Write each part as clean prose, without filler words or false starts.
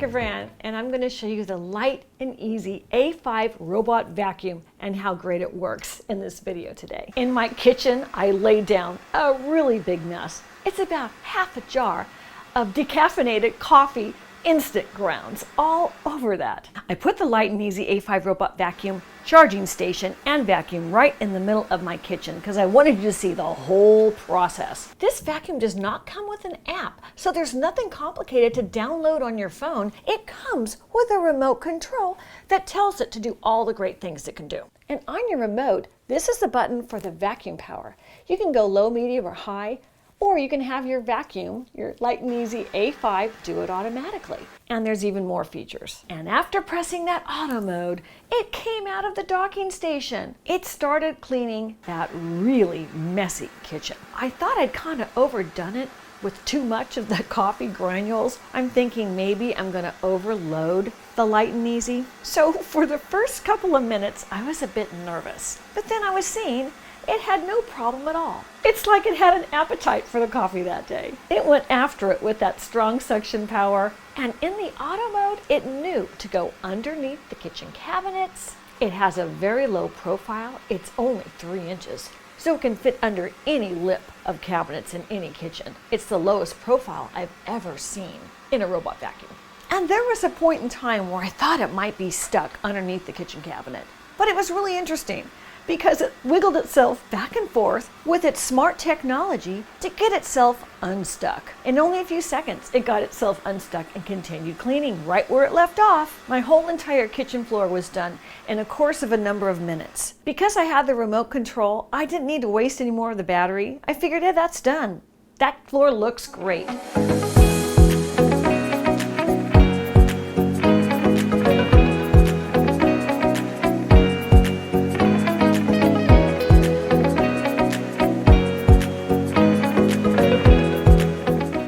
Rebecca Brand, and I'm going to show you the light and easy A5 robot vacuum and how great it works in this video today. In my kitchen, I laid down a really big mess. It's about half a jar of decaffeinated coffee instant grounds all over that. I put the light and easy A5 robot vacuum charging station and vacuum right in the middle of my kitchen because I wanted you to see the whole process. This vacuum does not come with an app, so there's nothing complicated to download on your phone. It comes with a remote control that tells it to do all the great things it can do. And on your remote, this is the button for the vacuum power. You can go low, medium, or high, or you can have your vacuum, your light and easy A5, do it automatically. And there's even more features. And after pressing that auto mode, it came out of the docking station. It started cleaning that really messy kitchen. I thought I'd kind of overdone it with too much of the coffee granules. I'm thinking maybe I'm gonna overload the light and easy. So for the first couple of minutes, I was a bit nervous. But then I was seeing it had no problem at all. It's like it had an appetite for the coffee that day. It went after it with that strong suction power, and in the auto mode, it knew to go underneath the kitchen cabinets. It has a very low profile. It's only 3 inches, so it can fit under any lip of cabinets in any kitchen. It's the lowest profile I've ever seen in a robot vacuum. And there was a point in time where I thought it might be stuck underneath the kitchen cabinet, but it was really interesting because it wiggled itself back and forth with its smart technology to get itself unstuck. In only a few seconds, it got itself unstuck and continued cleaning right where it left off. My whole entire kitchen floor was done in a course of a number of minutes. Because I had the remote control, I didn't need to waste any more of the battery. I figured, hey, that's done. That floor looks great.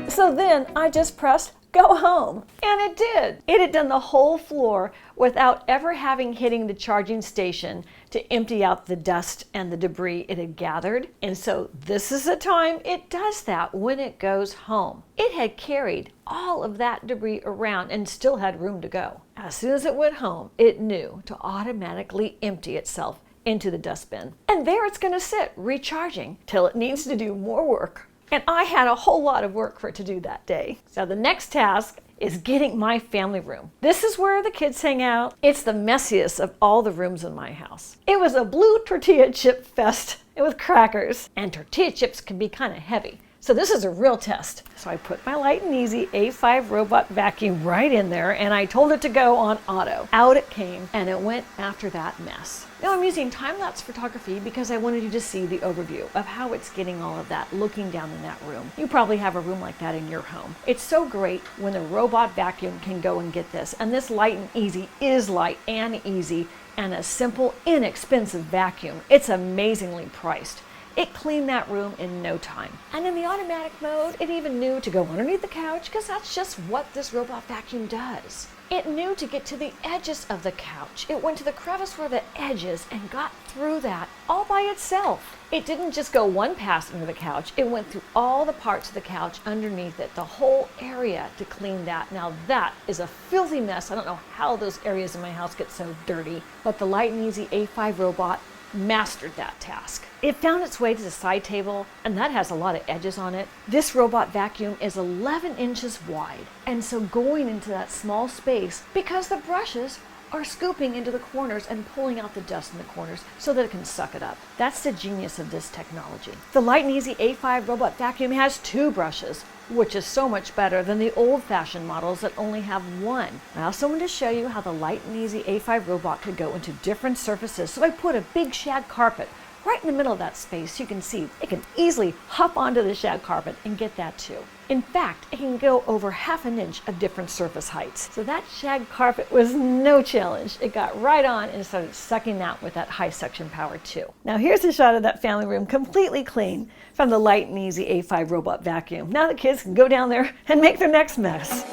So then I just pressed go home, and it did. It had done the whole floor without ever having hitting the charging station to empty out the dust and the debris it had gathered. And so this is the time it does that, when it goes home. It had carried all of that debris around and still had room to go. As soon as it went home, it knew to automatically empty itself into the dustbin. And there it's going to sit, recharging, till it needs to do more work. And I had a whole lot of work for it to do that day. So the next task is getting my family room. This is where the kids hang out. It's the messiest of all the rooms in my house. It was a blue tortilla chip fest with crackers, and tortilla chips can be kind of heavy. So this is a real test. So I put my light and easy A5 robot vacuum right in there, and I told it to go on auto. Out it came, and it went after that mess. Now I'm using time-lapse photography because I wanted you to see the overview of how it's getting all of that, looking down in that room. You probably have a room like that in your home. It's so great when the robot vacuum can go and get this. And this light and easy is light and easy and a simple, inexpensive vacuum. It's amazingly priced. It cleaned that room in no time. And in the automatic mode, it even knew to go underneath the couch because that's just what this robot vacuum does. It knew to get to the edges of the couch. It went to the crevice where the edge is and got through that all by itself. It didn't just go one pass under the couch. It went through all the parts of the couch underneath it, the whole area, to clean that. Now that is a filthy mess. I don't know how those areas in my house get so dirty, but the light and easy A5 robot mastered that task. It found its way to the side table, and that has a lot of edges on it. This robot vacuum is 11 inches wide, and so going into that small space, because the brushes are scooping into the corners and pulling out the dust in the corners so that it can suck it up. That's the genius of this technology. The light and easy A5 robot vacuum has 2 brushes, which is so much better than the old-fashioned models that only have 1. I also wanted to show you how the light and easy A5 robot could go into different surfaces, so I put a big shag carpet right in the middle of that space. You can see it can easily hop onto the shag carpet and get that too. In fact, it can go over ½ an inch of different surface heights. So that shag carpet was no challenge. It got right on and started sucking out with that high suction power too. Now here's a shot of that family room completely clean from the light and easy A5 robot vacuum. Now the kids can go down there and make their next mess.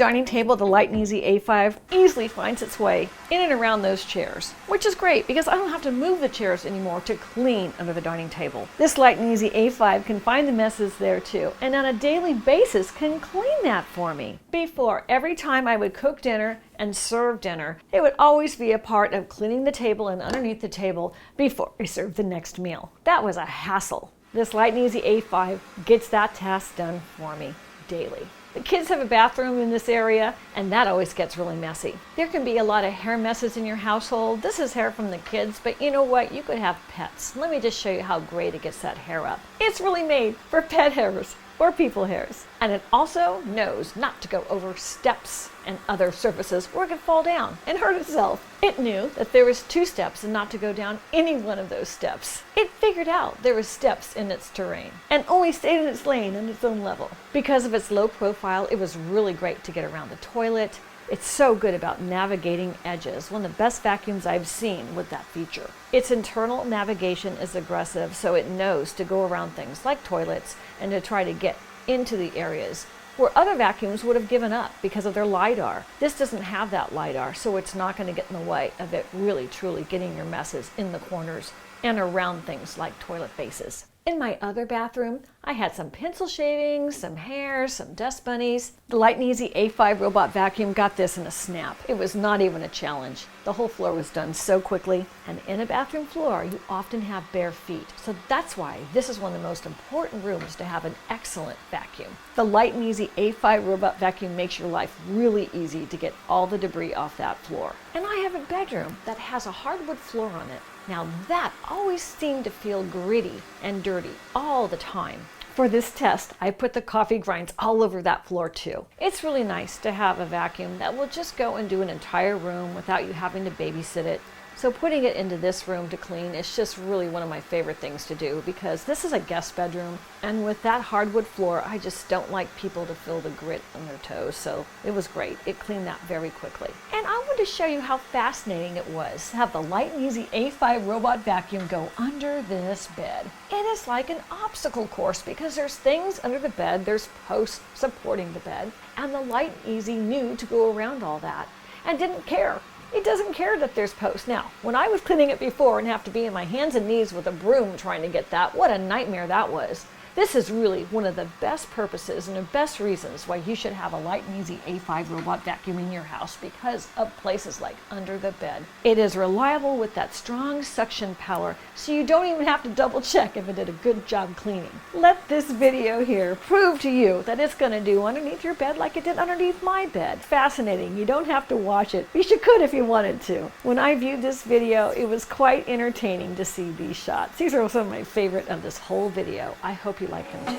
dining table, the Light and Easy A5 easily finds its way in and around those chairs, which is great because I don't have to move the chairs anymore to clean under the dining table. This Light and Easy A5 can find the messes there too, and on a daily basis can clean that for me. Before, every time I would cook dinner and serve dinner, it would always be a part of cleaning the table and underneath the table before I served the next meal. That was a hassle. This Light and Easy A5 gets that task done for me daily. The kids have a bathroom in this area, and that always gets really messy. There can be a lot of hair messes in your household. This is hair from the kids, but you know what? You could have pets. Let me just show you how great it gets that hair up. It's really made for pet hairs or people hairs. And it also knows not to go over steps and other surfaces where it could fall down and hurt itself. It knew that there was 2 steps and not to go down any one of those steps. It figured out there was steps in its terrain and only stayed in its lane and its own level. Because of its low profile, it was really great to get around the toilet. It's so good about navigating edges, one of the best vacuums I've seen with that feature. Its internal navigation is aggressive, so it knows to go around things like toilets and to try to get into the areas where other vacuums would have given up because of their LiDAR. This doesn't have that LiDAR, so it's not going to get in the way of it really truly getting your messes in the corners and around things like toilet bases. In my other bathroom, I had some pencil shavings, some hair, some dust bunnies. The Light and Easy A5 robot vacuum got this in a snap. It was not even a challenge. The whole floor was done so quickly. And in a bathroom floor, you often have bare feet. So that's why this is one of the most important rooms to have an excellent vacuum. The Light and Easy A5 robot vacuum makes your life really easy to get all the debris off that floor. And I have a bedroom that has a hardwood floor on it. Now that always seemed to feel gritty and dirty all the time. For this test, I put the coffee grinds all over that floor too. It's really nice to have a vacuum that will just go and do an entire room without you having to babysit it. So putting it into this room to clean is just really one of my favorite things to do because this is a guest bedroom, and with that hardwood floor, I just don't like people to feel the grit on their toes, so it was great. It cleaned that very quickly. And I wanted to show you how fascinating it was to have the Light and Easy A5 robot vacuum go under this bed. It is like an obstacle course because there's things under the bed, there's posts supporting the bed, and the Light and Easy knew to go around all that and didn't care. It doesn't care that there's posts. Now, when I was cleaning it before and have to be on my hands and knees with a broom trying to get that, what a nightmare that was. This is really one of the best purposes and the best reasons why you should have a Light and Easy A5 robot vacuum in your house because of places like under the bed. It is reliable with that strong suction power, so you don't even have to double check if it did a good job cleaning. Let this video here prove to you that it's going to do underneath your bed like it did underneath my bed. Fascinating. You don't have to watch it. You could if you wanted to. When I viewed this video, it was quite entertaining to see these shots. These are some of my favorite of this whole video. I hope you like them too.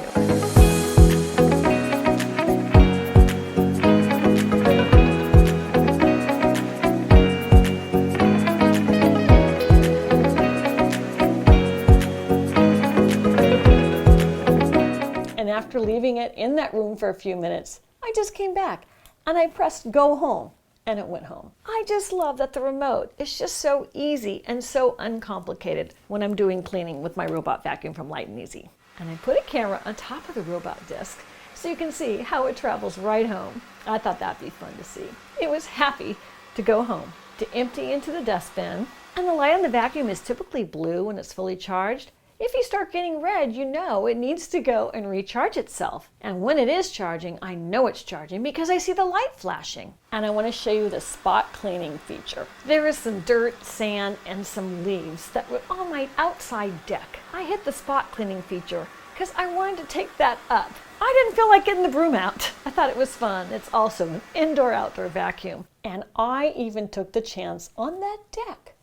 And after leaving it in that room for a few minutes, I just came back and I pressed go home and it went home. I just love that the remote is just so easy and so uncomplicated when I'm doing cleaning with my robot vacuum from Light and Easy. And I put a camera on top of the robot disc so you can see how it travels right home. I thought that'd be fun to see. It was happy to go home, to empty into the dustbin, and the light on the vacuum is typically blue when it's fully charged. If you start getting red, you know it needs to go and recharge itself. And when it is charging, I know it's charging because I see the light flashing. And I want to show you the spot cleaning feature. There is some dirt, sand, and some leaves that were on my outside deck. I hit the spot cleaning feature because I wanted to take that up. I didn't feel like getting the broom out. I thought it was fun. It's also an indoor-outdoor vacuum. And I even took the chance on that deck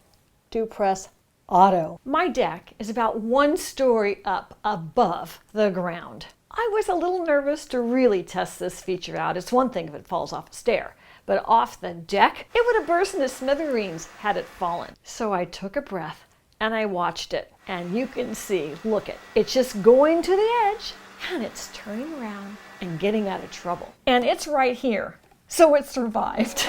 to press auto. My deck is about 1 story up above the ground. I was a little nervous to really test this feature out. It's one thing if it falls off a stair, but off the deck, it would have burst into smithereens had it fallen. So I took a breath and I watched it. And you can see, look it's just going to the edge and it's turning around and getting out of trouble. And it's right here. So it survived.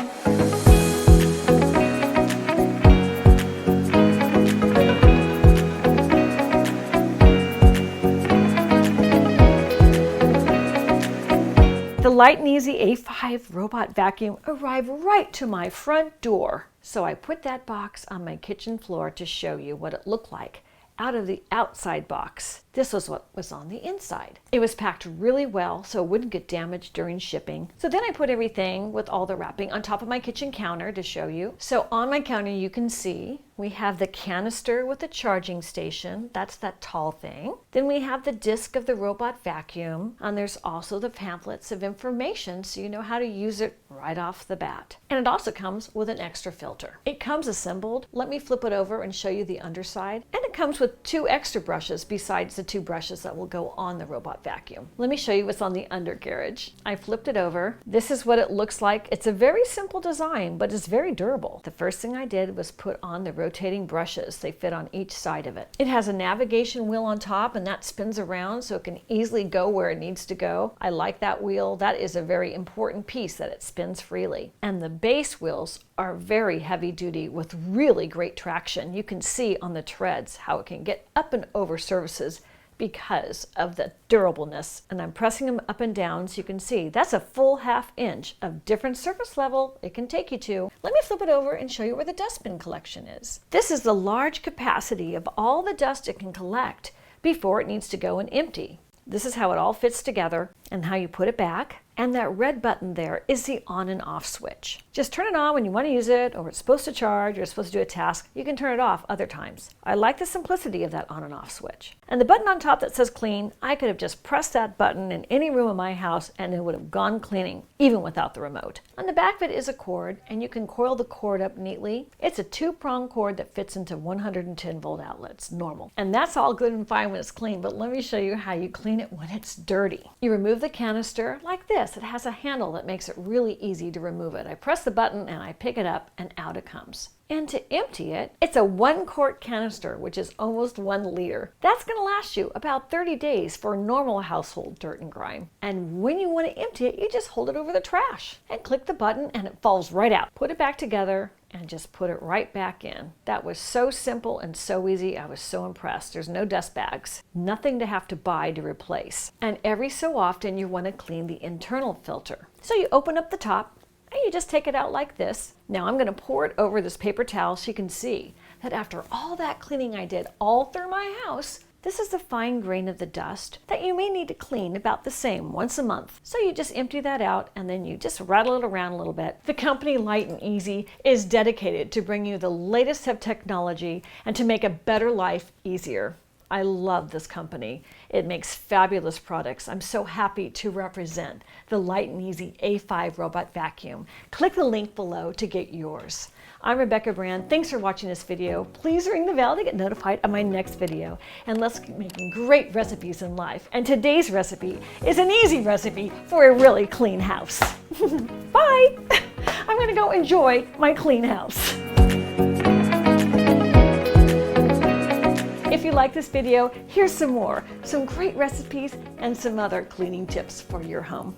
The Light and Easy A5 robot vacuum arrived right to my front door. So I put that box on my kitchen floor to show you what it looked like out of the outside box. This was what was on the inside. It was packed really well so it wouldn't get damaged during shipping. So then I put everything with all the wrapping on top of my kitchen counter to show you. So on my counter you can see we have the canister with the charging station. That's that tall thing. Then we have the disc of the robot vacuum, and there's also the pamphlets of information so you know how to use it right off the bat. And it also comes with an extra filter. It comes assembled. Let me flip it over and show you the underside. And it comes with 2 extra brushes besides the 2 brushes that will go on the robot vacuum. Let me show you what's on the undercarriage. I flipped it over. This is what it looks like. It's a very simple design, but it's very durable. The first thing I did was put on the rotating brushes. They fit on each side of it. It has a navigation wheel on top, and that spins around so it can easily go where it needs to go. I like that wheel. That is a very important piece, that it spins freely. And the base wheels are very heavy duty with really great traction. You can see on the treads how it can get up and over surfaces because of the durableness. And I'm pressing them up and down so you can see that's a full ½ inch of different surface level it can take you to. Let me flip it over and show you where the dustbin collection is. This is the large capacity of all the dust it can collect before it needs to go and empty. This is how it all fits together and how you put it back. And that red button there is the on and off switch. Just turn it on when you want to use it, or it's supposed to charge, or it's supposed to do a task. You can turn it off other times. I like the simplicity of that on and off switch. And the button on top that says clean, I could have just pressed that button in any room in my house and it would have gone cleaning, even without the remote. On the back of it is a cord, and you can coil the cord up neatly. It's a 2-prong cord that fits into 110 volt outlets, normal. And that's all good and fine when it's clean, but let me show you how you clean it when it's dirty. You remove the canister like this. It has a handle that makes it really easy to remove it. I press the button and I pick it up and out it comes. And to empty it, it's a 1-quart canister, which is almost 1 liter. That's going to last you about 30 days for normal household dirt and grime. And when you want to empty it, you just hold it over the trash and click the button and it falls right out. Put it back together and just put it right back in. That was so simple and so easy. I was so impressed. There's no dust bags, nothing to have to buy to replace. And every so often you want to clean the internal filter. So you open up the top and you just take it out like this. Now I'm going to pour it over this paper towel so you can see that after all that cleaning I did all through my house, this is the fine grain of the dust that you may need to clean about the same once a month. So you just empty that out and then you just rattle it around a little bit. The company Light and Easy is dedicated to bring you the latest of technology and to make a better life easier. I love this company. It makes fabulous products. I'm so happy to represent the Light and Easy A5 robot vacuum. Click the link below to get yours. I'm Rebecca Brand. Thanks for watching this video. Please ring the bell to get notified of my next video. And let's keep making great recipes in life. And today's recipe is an easy recipe for a really clean house. Bye! I'm gonna go enjoy my clean house. If you like this video, here's some more. Some great recipes and some other cleaning tips for your home.